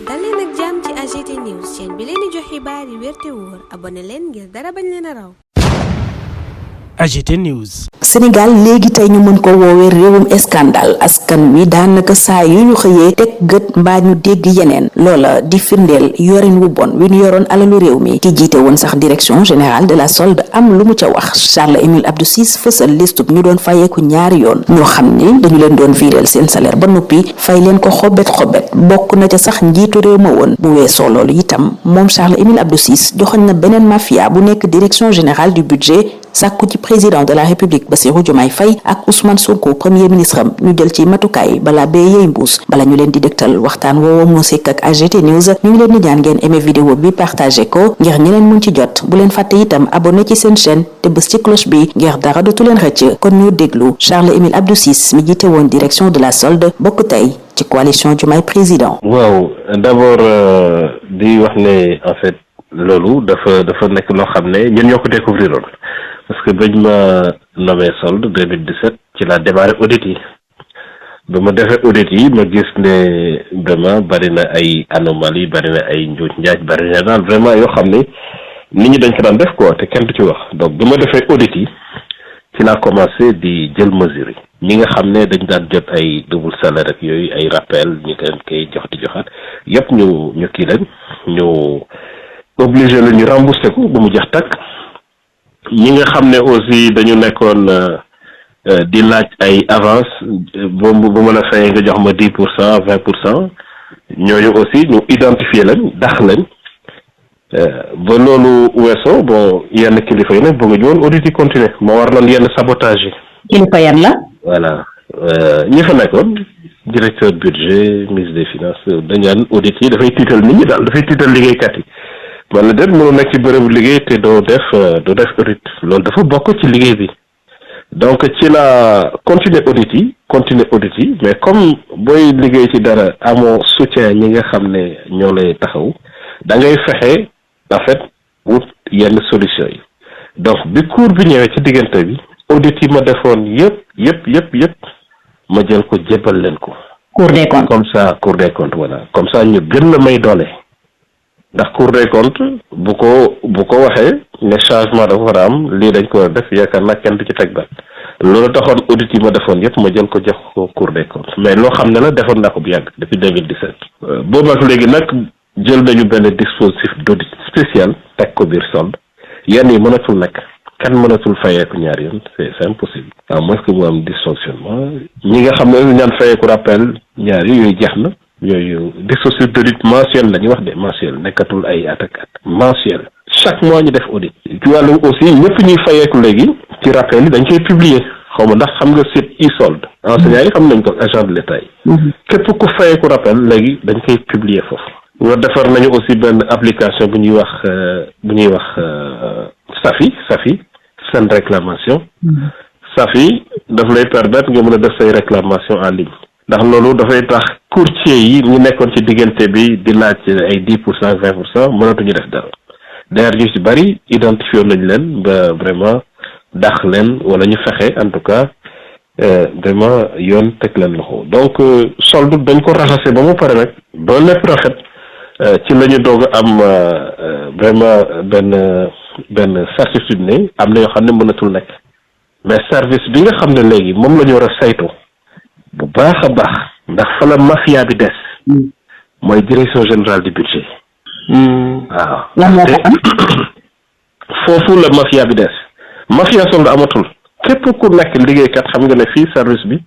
dal leen ak jàmm ci AGT News chaîne bi leen di jox xibaar yi wér te wóor abonné leen ngir dara bañ leen a raw. AGT News. Sénégal léegi tey ñu mën ko woowee réewum scandale askan wi daanaka saa yu ñu xëyee teg gët mbaa ñu dégg yeneen loola di firndeel yorin wu bon wi ñu yoroon alalu réew mi ki jiite woon sax direction générale de la solde am lu mu ca wax Charles Émile Abdou Ciss fësal listub ñu doon fayeeku ñaari yoon ñoo xam ni dañu leen doon viréel seen salaire ba noppi fay leen ko xobet bokk na ca sax njiitu réew ma woon bu weesoo loolu itam moom Charles Émile Abdou Ciss joxoñ na beneen mafia bu nekk direction générale du budget sàkku ci président de la république Bassirou Diomaye Faye ak Ousmane Sonko premier ministre am ñu jël ci matukaay balaa bee yey mbuus bala ñu leen di dégtal waxtaan woowa moo sekk ak AGT News ñu ngi leen di ñaan ngeen aimé vidéo bi partagé ko ngir ñeneen mun ci jot bu leen fàtte itam abonné ci seen chaîne te bës ci cloche bi ngir dara dootu leen rëcc kon ñu déglu Charles Émile Abdou Ciss mi jiite woon direction de la solde bokk tey ci coalition Diomaye président. waaw d'abord di wax ne en fait loolu dafa nekk loo xam ne ñun ñoo ko découvrir woon parce que bañ ma nommé solde 2017 ci la démarré audit yi ba ma defee audit yi ma gis ne vraiment bari na ay anomalie bari na ay njuuj njaaj bari na daal vraiment yoo xam ne nit ñi dañ ko daan def quoi te kenn du ci wax donc bi ma defee audit yi ci laa commencé di jël mesures yi ñi nga xam ne dañ daan jot ay double salaire ak yooyu ay rappel ñu leen koy jox di joxaat yëpp ñu kii leen ñu obligé la ñu remboursé ko ba mu jeex takk ñi nga xam ne aussi dañu nekkoon di laaj ay avance bu ma la fayee nga jox ma 10% 20% ñooñu aussi ñu identifier lañ dax lañ ba loolu weesoo bon yenn kilifa yi nag bëgg ñu woon audit yi continuer moo war lan yenn sabotage yi. kilifa yan la. voilà ñi fa nekkoon directeur budget ministre des finances dañu naan audit yi dafay tiital nit ñi daal dafay tiital liggéeykat yi. wala déet mënu nekk ci bërëbu liggéey te doo def audit loolu dafa bokk ci liggéey bi donc ci la continuer audit yi mais comme booy liggéey ci dara amoo soutien ñi nga xam ne ñoo lay taxaw da ngay fexe en fait wut yenn solution yi donc bi cour bi ñëwee ci diggante bi audit yi ma defoon yëpp ma jël ko jébbal leen ko. Cour des comptes Cour des comptes voilà comme ça ñu gën la may doole. ndax Cour des comptes bu ko waxee ne changement dafa war a am lii dañ ko war a def yaakaar naa kenn du ci teg baat loolu taxoon audit yi ma defoon yëpp ma jël ko jox ko Cour des comptes mais loo xam ne la defoon naa ko bu yàgg depuis 2017. boobu ak léegi nag jël nañu benn dispositif d'audit spécial teg ko biir solde yenn yi mënatul nekk kenn mënatul fayeeku ñaari yoon c'est impossible à moins que mu am dysfonctionnement ñi nga xam ne dañu daan fayeeku rappel ñaari yooyu jeex na. yooyu dispositif d'audit mensuel la ñuy wax de mensuel nekkatul ay at mensuel chaque mois ñu def audit ci wàllu aussi ñëpp ñuy fayeeku léegi ci rappel yi dañ koy publier xaw ma ndax xam nga site e-solde enseignants yi xam nañ ko agent de l'état yi képp ku fayeeku rappel léegi dañ koy publier foofu nga defar nañu aussi benn application bu ñuy wax Safi seen réclamation Safi daf lay permettre nga mën a def say réclamation en ligne ndax loolu dafay tax courtier yi ñu nekkoon ci diggante bi di laaj ay 10% 20% mënatuñu def dara d'ailleurs ñu ci bari identifié nañ leen ba vraiment dàq leen wala ñu fexe en tout cas vraiment yoon teg leen loxo donc solde dañ ko raxase ba mu pare rek ba lépp rafet ci la ñu doog a am vraiment benn certitude ne am na yoo xam ne mënatul nekk mais service bi nga xam ne léegi moom la ñu war a saytu. bu baax a baax ndax fa la mafia bi des mooy direction générale du budget waaw foofu la mafia bi des mafia solde amatul képp ku nekk liggéeykat xam nga ne fii service bi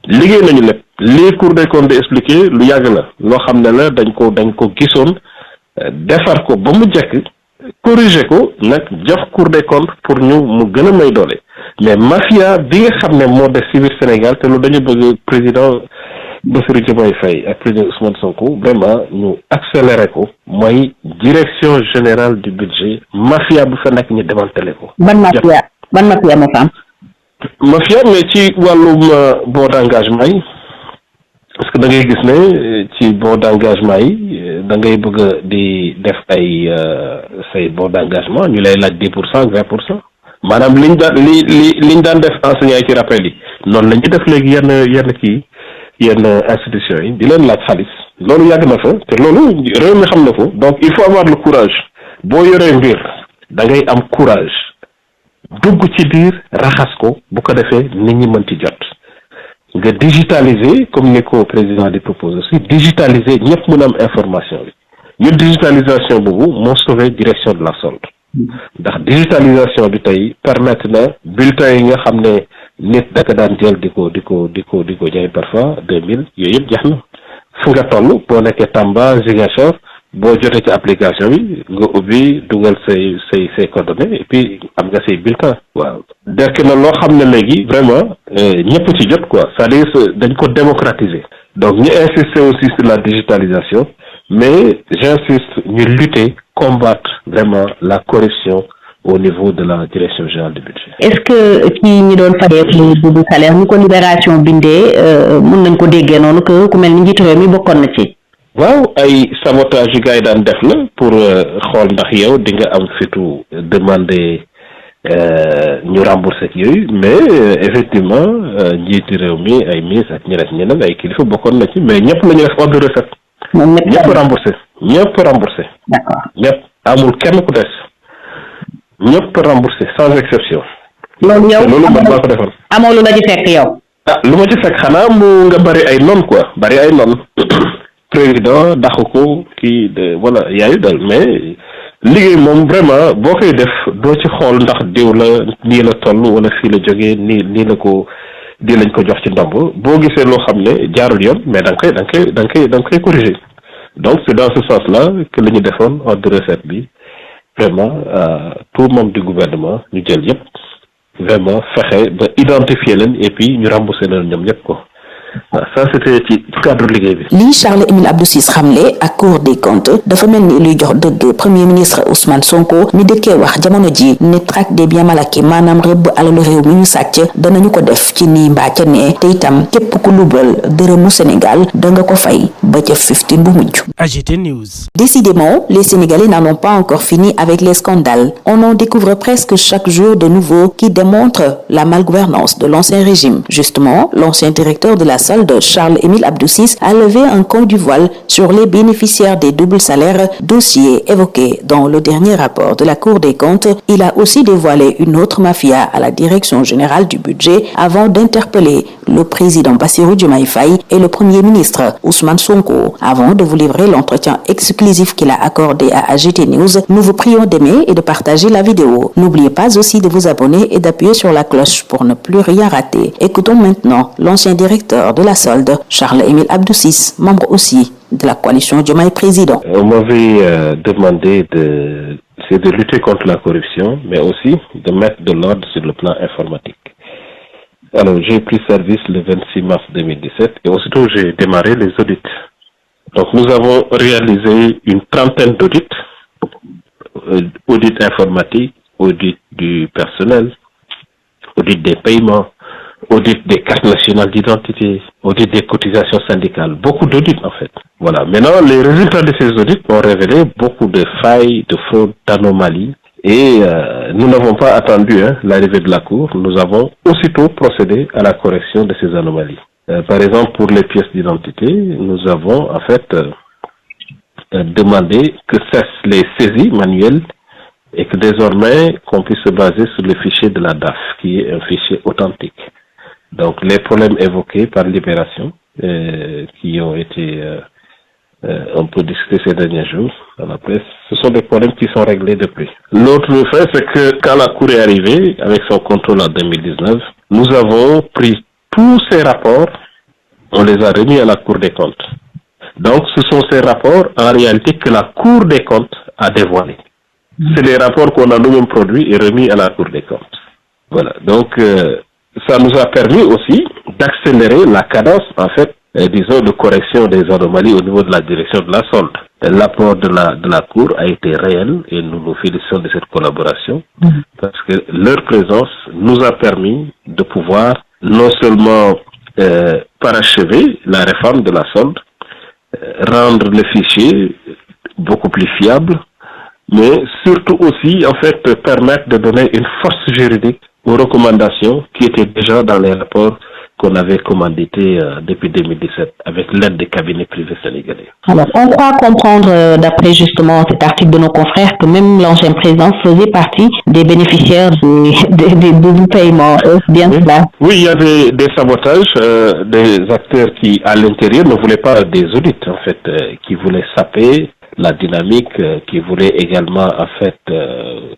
liggéey nañu lépp lii Cour des comptes di expliquer lu yàgg la loo xam ne la dañ ko gisoon defar ko ba mu jekk corriger ko nag jox Cour des comptes pour mu gën a may doole mais mafia bi nga xam ne moo des ci biir Sénégal te loolu dañu bëgg président Bassirou Diomaye Faye ak président Ousmane Sonko vraiment ñu accélérer ko mooy direction générale du budget mafia bu fa nekk ñu démanteler ko. ban mafia moo fa am. mafia mais ci wàllum bon d'engagement yi parce que da ngay gis ne ci bon d'engagement yi da ngay bëgg di def ay say bon d'engagement ñu lay laaj 10% 20%. maanaam liñ daan def enseignants yi ci rappel yi noonu la ñuy def léegi yenn institutions yi di leen laaj xaalis loolu yàgg na fa te loolu réew mi xam na ko. Donc il faut avoir le courage boo yoree mbir da ngay am courage dugg ci biir raxas ko bu ko defee nit ñi mën ci jot nga digitaliser comme ni ko président di propose aussi digitaliser ñëpp mën a am information bi ñu digitalisation boobu moo sauvé direction de la solde ndax digitalisation bi tey permettre na bulletins yi nga xam ne nit daka daan jël di ko jaay parfois 2000 yooyu yëpp jeex na fu nga toll boo nekkee Tamba Ziguinchor boo jotee ci application bi nga ubbi dugal say coordonnées et puis am nga say bulletin. waaw dekk na loo xam ne léegi vraiment ñëpp ci jot quoi c'est-à-dire dañ ko démocratiser. donc ñu insister aussi sur la digitalisation mais j'insiste ñu lutter combattre vraiment la corruption au niveau de la direction générale du budget. est-ce que ci ñi doon fayeeku du salaire ñu ko Libération bindee mën nañ ko déggee noonu que ku mel ni njiitu réew mi bokkoon na ci. waaw ay sabotage yu gars yi daan def la pour xool ndax yow di nga am fitu demander ñu rembourser ak yooyu mais effectivement njiitu réew mi ay ministre ak ñeneen ay kilifa bokkoon na ci mais ñëpp la ñu def ordre de recette. ñëpp remboursé. d'accord ñëpp amul kenn ku des. ñëpp remboursé sans exception. loolu yow loolu man maa ko defoon. amoo lu la ci fekk yow. lu ma ci fekk xanaa mu nga bari ay noon quoi bari ay noon président daxu ko kii de voilà yaayu dal mais liggéey moom vraiment boo koy def doo ci xool ndax diw la nii la toll wala fii la jógee nii la ko di lañ ko jox ci ndomb boo gisee loo xam ne jaarul yoon mais da nga koy corriger donc c'est dans ce sens là que la ñu defoon ordre de recette bi. vraiment tout membre du gouvernement ñu jël yëpp vraiment fexe ba identifier leen et puis ñu rembourser leen ñoom ñëpp ko ça c'était ci cadre liggéey bi. lii Charles Émile Abdou Ciss xamle ak Cour des comptes dafa mel ni luy jox dëgg premier ministre Ousmane Sonko mi dëkkee wax jamono ji ne traque des biens mal acquis maanaam rëbb alalu réew mi ñu sàcc danañu ko def ci nii mbaa ca nee te itam képp ku lubal dërëmu Sénégal danga ko fay ba ca 15 bu mujj. AGT News. Décidément, les Sénégalais n'en ont pas encore fini avec les scandales. On en découvre presque chaque jour de nouveaux qui démontrent la malgouvernance de l'ancien régime. Justement, l'ancien directeur de la solde, Charles Émile Abdou Ciss, a levé un coin du voile sur les bénéficiaires des doubles salaires, dossier évoqué dans le dernier rapport de la Cour des comptes. Il a aussi dévoilé une autre mafia à la direction générale du budget avant d'interpeller le président Bassirou Diomaye Faye et le premier ministre Ousmane Sonko. Avant de vous livrer l'entretien exclusif qu'il a accordé à AGT News, nous vous prions d'aimer et de partager la vidéo. N'oubliez pas aussi de vous abonner et d'appuyer sur la cloche pour ne plus rien rater. Écoutons maintenant l'ancien directeur de la solde, Charles Émile Abdou Ciss, membre aussi de la coalition Diomaye Président. On m'avait demandé de lutter contre la corruption, mais aussi de mettre de l'ordre sur le plan informatique. Alors, j'ai pris service le 26 mars 2017 et aussitôt j'ai démarré les audits. Donc, nous avons réalisé une trentaine d'audits, audit informatique, audit du personnel, audit des paiements, audit des cartes nationales d'identité, audit des cotisations syndicales, beaucoup d'audits en fait. Voilà. Maintenant, les résultats de ces audits ont révélé beaucoup de failles, de fraudes, d'anomalies. Et nous n'avons pas attendu l'arrivée de la Cour, nous avons aussitôt procédé à la correction de ces anomalies. Par exemple, pour les pièces d'identité, nous avons en fait demandé que cessent les saisies manuelles et que désormais qu'on puisse se baser sur le fichier de la DAF, qui est un fichier authentique. Donc les problèmes évoqués par Libération, qui ont été un peu discutés ces derniers jours dans la presse, ce sont des problèmes qui sont réglés depuis. L'autre fait, c'est que quand la Cour est arrivée, avec son contrôle en 2019, nous avons pris tous ces rapports, on les a remis à la Cour des comptes. Donc ce sont ces rapports, en réalité, que la Cour des comptes a dévoilés. C'est les rapports qu'on a nous-mêmes produits et remis à la Cour des comptes. Voilà, donc ça nous a permis aussi d'accélérer la cadence, en fait, disons, de correction des anomalies au niveau de la direction de la solde. L'apport de la Cour a été réel et nous nous félicitons de cette collaboration parce que leur présence nous a permis de pouvoir non seulement parachever la réforme de la solde, rendre le fichier beaucoup plus fiable, mais surtout aussi, en fait, permettre de donner une force juridique aux recommandations qui étaient déjà dans les rapports qu'on avait commandité depuis 2017 avec l'aide des cabinets privés sénégalais. Alors, on croit comprendre, d'après justement cet article de nos confrères, que même l'ancien président faisait partie des bénéficiaires des doubles paiements. Est-ce bien cela? Oui, il y avait des sabotages, des acteurs qui, à l'intérieur, ne voulaient pas des audits, en fait, qui voulaient saper la dynamique, qui voulaient également, en fait,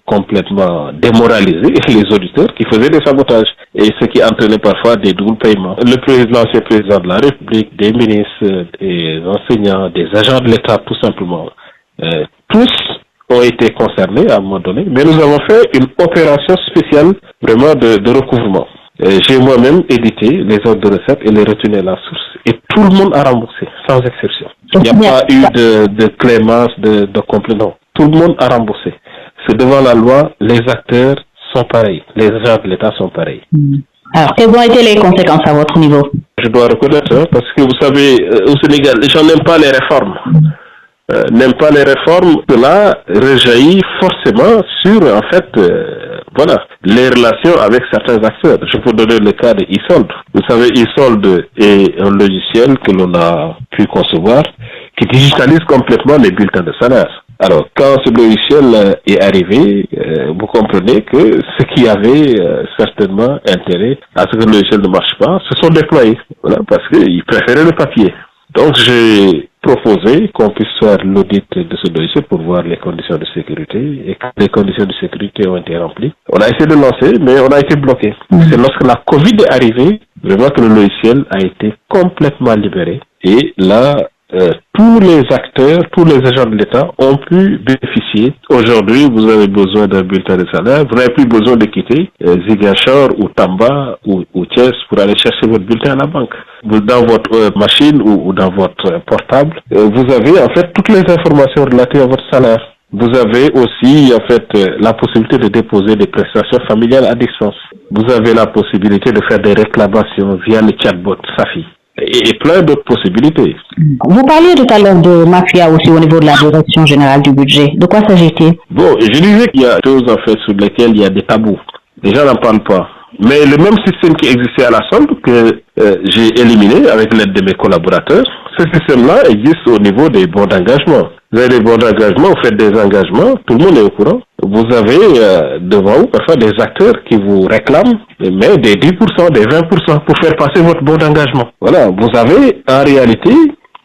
complètement démoraliser les auditeurs qui faisaient des sabotages, et ce qui entraînait parfois des doubles paiements. L'ancien président de la République, des ministres, des enseignants, des agents de l'État, tout simplement, tous ont été concernés à un moment donné, mais nous avons fait une opération spéciale vraiment de recouvrement. J'ai moi-même édité les ordres de recettes et les retenues à la source, et tout le monde a remboursé, sans exception. Il n'y a pas eu de clémence, de complément. Tout le monde a remboursé. C'est devant la loi, les acteurs sont pareils, les agents de l'État sont pareils. Alors, quelles ont été les conséquences à votre niveau? Je dois reconnaître, parce que vous savez, au Sénégal, les gens n'aiment pas les réformes. Cela rejaillit forcément sur, en fait, les relations avec certains acteurs. Je peux donner le cas de e-solde. Vous savez, e-solde est un logiciel que l'on a pu concevoir qui digitalise complètement les bulletins de salaire. Alors, quand ce logiciel est arrivé, vous comprenez que ceux qui avaient certainement intérêt à ce que le logiciel ne marche pas se sont déployés, parce qu'ils préféraient le papier. Donc, j'ai proposé qu'on puisse faire l'audit de ce logiciel pour voir les conditions de sécurité, et quand les conditions de sécurité ont été remplies, on a essayé de lancer, mais on a été bloqué. C'est lorsque la Covid est arrivée, vraiment que le logiciel a été complètement libéré, et là, tous les acteurs, tous les agents de l'État ont pu bénéficier. Aujourd'hui, vous avez besoin d'un bulletin de salaire, vous n'avez plus besoin de quitter Ziguinchor ou Tamba ou Thiès pour aller chercher votre bulletin à la banque. Dans votre machine ou dans votre portable, vous avez en fait toutes les informations relatives à votre salaire. Vous avez aussi en fait la possibilité de déposer des prestations familiales à distance. Vous avez la possibilité de faire des réclamations via le chatbot Safi. Et plein d'autres possibilités. Vous parliez tout à l'heure de mafia aussi au niveau de la direction générale du budget. De quoi s'agit-il? Bon, je disais qu'il y a des choses en fait sur lesquelles il y a des tabous. Les gens n'en parlent pas. Mais le même système qui existait à la solde que j'ai éliminé avec l'aide de mes collaborateurs, ce système-là existe au niveau des bons d'engagement. Vous avez des bons d'engagement, vous faites des engagements, tout le monde est au courant. Vous avez devant vous parfois des acteurs qui vous réclament, mais des 10%, des 20% pour faire passer votre bon d'engagement. Voilà, vous avez en réalité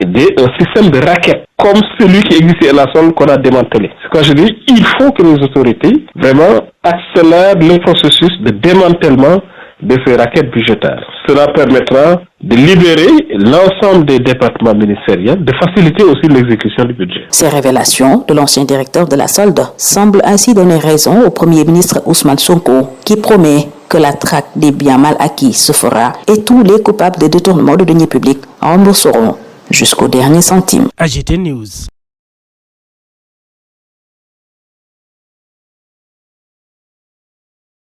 un système de raquettes comme celui qui existait à la solde qu'on a démantelé. C'est quand je dis, il faut que les autorités vraiment accélèrent le processus de démantèlement de ces raquettes budgétaires. Cela permettra de libérer l'ensemble des départements ministériels, de faciliter aussi l'exécution du budget. Ces révélations de l'ancien directeur de la solde semblent ainsi donner raison au Premier ministre Ousmane Sonko, qui promet que la traque des biens mal acquis se fera et tous les coupables de détournement de deniers publics rembourseront jusqu'au dernier centime. AGT News.